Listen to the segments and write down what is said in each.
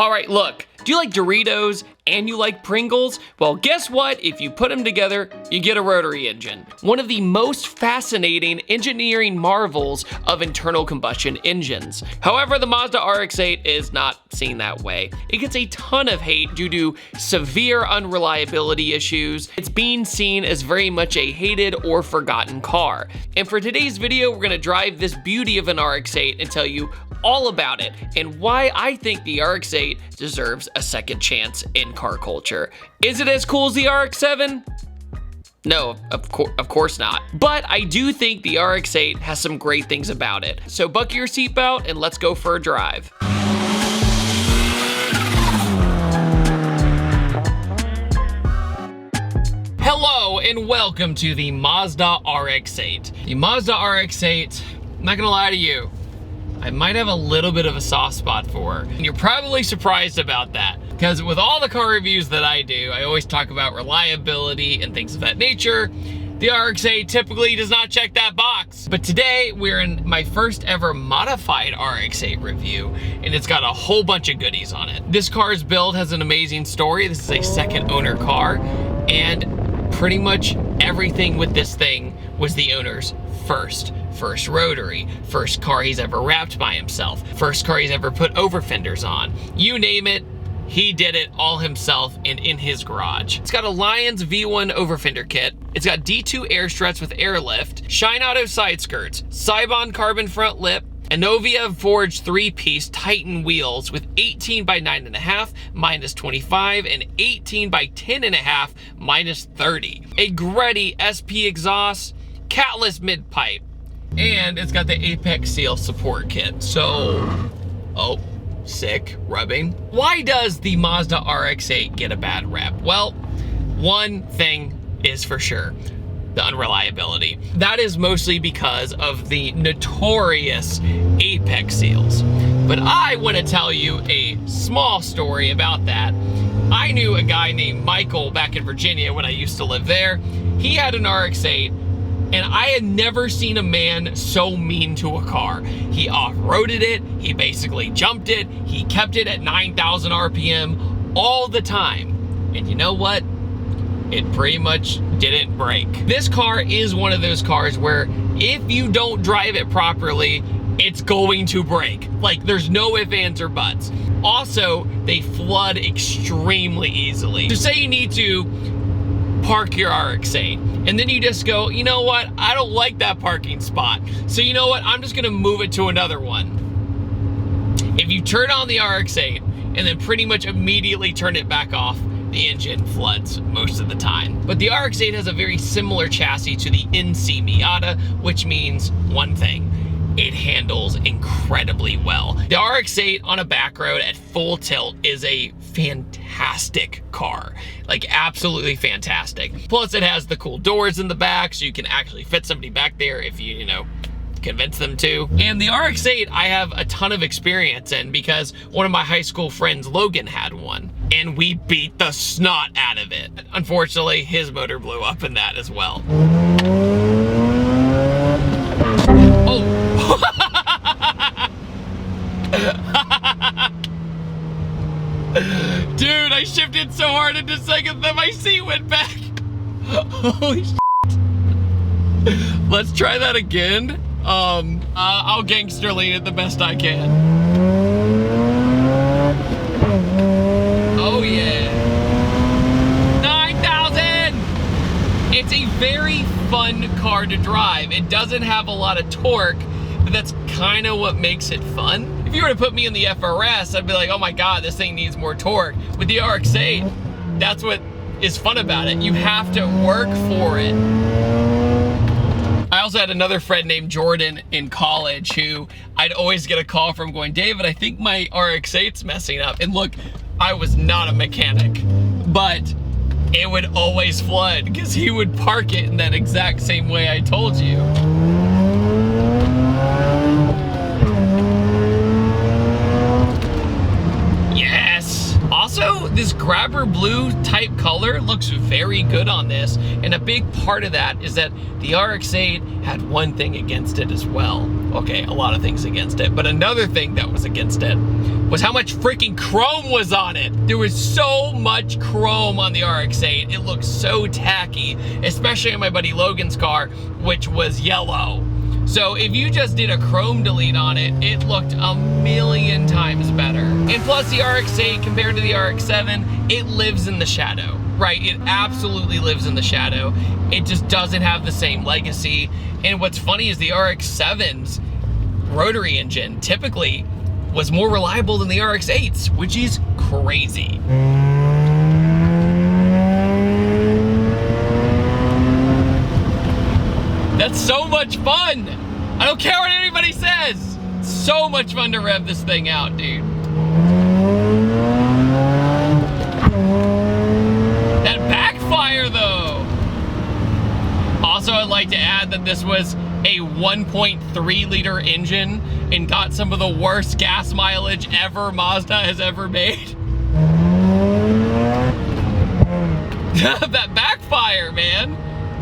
All right, look, do you like Doritos and you like Pringles? Well, guess what? If you put them together, you get a rotary engine. One of the most fascinating engineering marvels of internal combustion engines. However, the Mazda RX-8 is not seen that way. It gets a ton of hate due to severe unreliability issues. It's being seen as very much a hated or forgotten car. And for today's video, we're gonna drive this beauty of an RX-8 and tell you all about it and why I think the RX-8 deserves a second chance in car culture. Is it as cool as the RX-7? No, of course not. But I do think the RX-8 has some great things about it. So buckle your seatbelt and let's go for a drive. Hello and welcome to the Mazda RX-8. The Mazda RX-8, I'm not gonna lie to you, I might have a little bit of a soft spot for. And you're probably surprised about that, because with all the car reviews that I do, I always talk about reliability and things of that nature. The RX-8 typically does not check that box. But today, we're in my first ever modified RX-8 review, and it's got a whole bunch of goodies on it. This car's build has an amazing story. This is a second owner car, and pretty much everything with this thing was the owner's first rotary, first car he's ever wrapped by himself, first car he's ever put over fenders on. You name it, he did it all himself and in his garage. It's got a Lions V1 over fender kit. It's got D2 air struts with airlift, Shine Auto side skirts, Cybon carbon front lip, Inovia forged 3-piece Titan wheels with 18 by 9.5 minus 25 and 18 by 10.5 minus 30. A Greddy SP exhaust, catless mid pipe, and it's got the Apex Seal support kit. So, oh, sick, rubbing. Why does the Mazda RX-8 get a bad rep? Well, one thing is for sure, the unreliability. That is mostly because of the notorious Apex Seals. But I want to tell you a small story about that. I knew a guy named Michael back in Virginia when I used to live there. He had an RX-8, and I had never seen a man so mean to a car. He off-roaded it, he basically jumped it, he kept it at 9,000 RPM all the time. And you know what? It pretty much didn't break. This car is one of those cars where if you don't drive it properly, it's going to break. Like, there's no ifs, ands, or buts. Also, they flood extremely easily. So say you need to park your RX-8, and then you just go, you know what, I don't like that parking spot, so you know what, I'm just gonna move it to another one. If you turn on the RX-8 and then pretty much immediately turn it back off, the engine floods most of the time. But the RX-8 has a very similar chassis to the NC Miata, which means one thing: it handles incredibly well. The RX-8 on a back road at full tilt is a fantastic car. Like, absolutely fantastic. Plus, it has the cool doors in the back, so you can actually fit somebody back there if you know, convince them to. And the RX-8 I have a ton of experience in because one of my high school friends, Logan, had one, and we beat the snot out of it. Unfortunately, his motor blew up in that as well. Oh. Dude, I shifted so hard into second that my seat went back. Holy shit. Let's try that again. I'll gangster lean it the best I can. Oh yeah. 9,000! It's a very fun car to drive. It doesn't have a lot of torque, but that's kind of what makes it fun. If you were to put me in the FRS, I'd be like, oh my God, this thing needs more torque. With the RX-8, that's what is fun about it. You have to work for it. I also had another friend named Jordan in college who I'd always get a call from going, David, I think my RX-8's messing up. And look, I was not a mechanic, but it would always flood because he would park it in that exact same way I told you. Yes! Also, this grabber blue type color looks very good on this, and a big part of that is that the RX-8 had one thing against it as well. Okay, a lot of things against it, but another thing that was against it was how much freaking chrome was on it. There was so much chrome on the RX-8. It looked so tacky, especially on my buddy Logan's car, which was yellow. So if you just did a chrome delete on it, it looked a million times better. And plus the RX-8 compared to the RX-7, it lives in the shadow, right? It absolutely lives in the shadow. It just doesn't have the same legacy. And what's funny is the RX-7's rotary engine typically was more reliable than the RX-8's, which is crazy. That's so much fun. I don't care what anybody says. It's so much fun to rev this thing out, dude. That backfire though. Also, I'd like to add that this was a 1.3 liter engine and got some of the worst gas mileage ever Mazda has ever made. That backfire, man.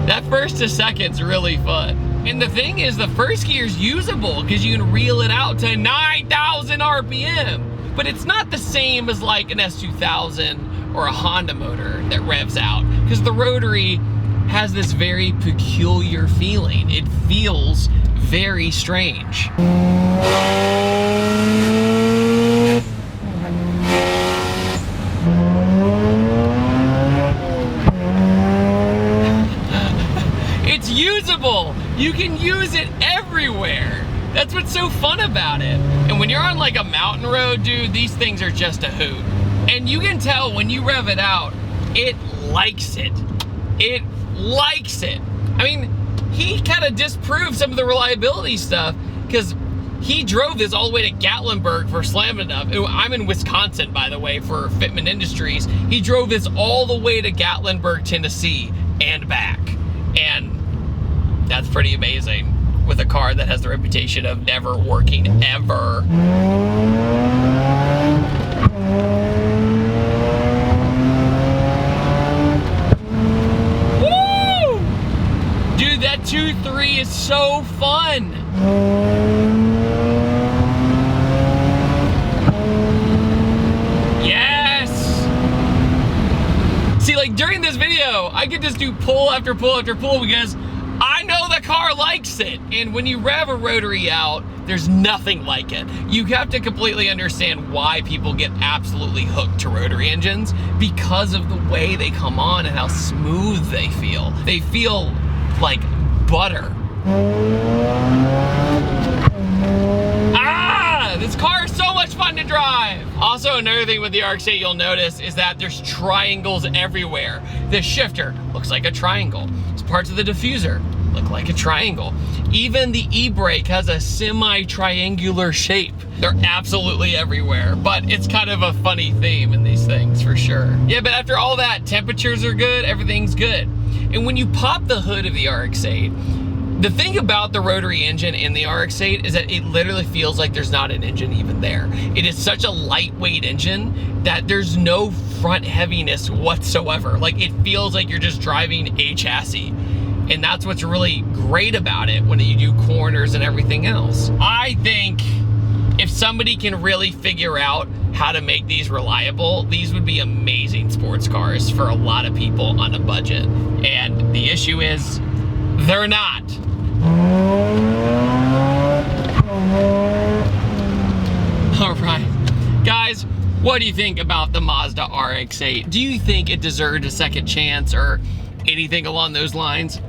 That first to second's really fun. And the thing is, the first gear's usable because you can reel it out to 9,000 RPM. But it's not the same as like an S2000 or a Honda motor that revs out, because the rotary has this very peculiar feeling. It feels very strange. It's usable. You can use it everywhere. That's what's so fun about it. And when you're on like a mountain road, dude, these things are just a hoot. And you can tell when you rev it out, it likes it. It likes it. I mean, he kind of disproved some of the reliability stuff because he drove this all the way to Gatlinburg for Slam It Up. I'm in Wisconsin, by the way, for Fitment Industries. He drove this all the way to Gatlinburg, Tennessee and back. And that's pretty amazing with a car that has the reputation of never working ever. Woo! Dude, that 2.3 is so fun. Yes! See, like during this video, I could just do pull after pull after pull because I know the car likes it. And when you rev a rotary out, there's nothing like it. You have to completely understand why people get absolutely hooked to rotary engines, because of the way they come on and how smooth they feel. They feel like butter. This car is so much fun to drive. Also, another thing with the RX-8 you'll notice is that there's triangles everywhere. The shifter looks like a triangle. Parts of the diffuser look like a triangle. Even the e-brake has a semi-triangular shape. They're absolutely everywhere, but it's kind of a funny theme in these things for sure. Yeah, but after all that, temperatures are good, everything's good. And when you pop the hood of the RX-8, the thing about the rotary engine in the RX-8 is that it literally feels like there's not an engine even there. It is such a lightweight engine that there's no front heaviness whatsoever. Like, it feels like you're just driving a chassis. And that's what's really great about it when you do corners and everything else. I think if somebody can really figure out how to make these reliable, these would be amazing sports cars for a lot of people on a budget. And the issue is, they're not. All right, guys, what do you think about the Mazda RX-8? Do you think it deserved a second chance or anything along those lines?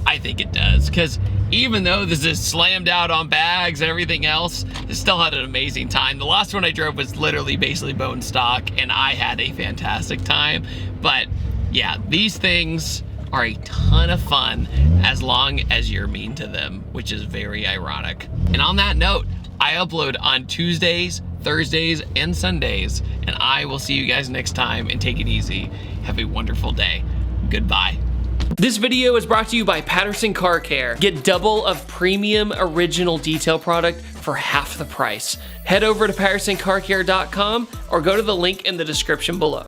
I think it does, because even though this is slammed out on bags and everything else, it still had an amazing time. The last one I drove was literally basically bone stock, and I had a fantastic time. But yeah, these things are a ton of fun as long as you're mean to them, which is very ironic. And on that note, I upload on Tuesdays, Thursdays, and Sundays, and I will see you guys next time, and take it easy. Have a wonderful day. Goodbye. This video is brought to you by Patterson Car Care. Get double of premium original detail product for half the price. Head over to PattersonCarCare.com or go to the link in the description below.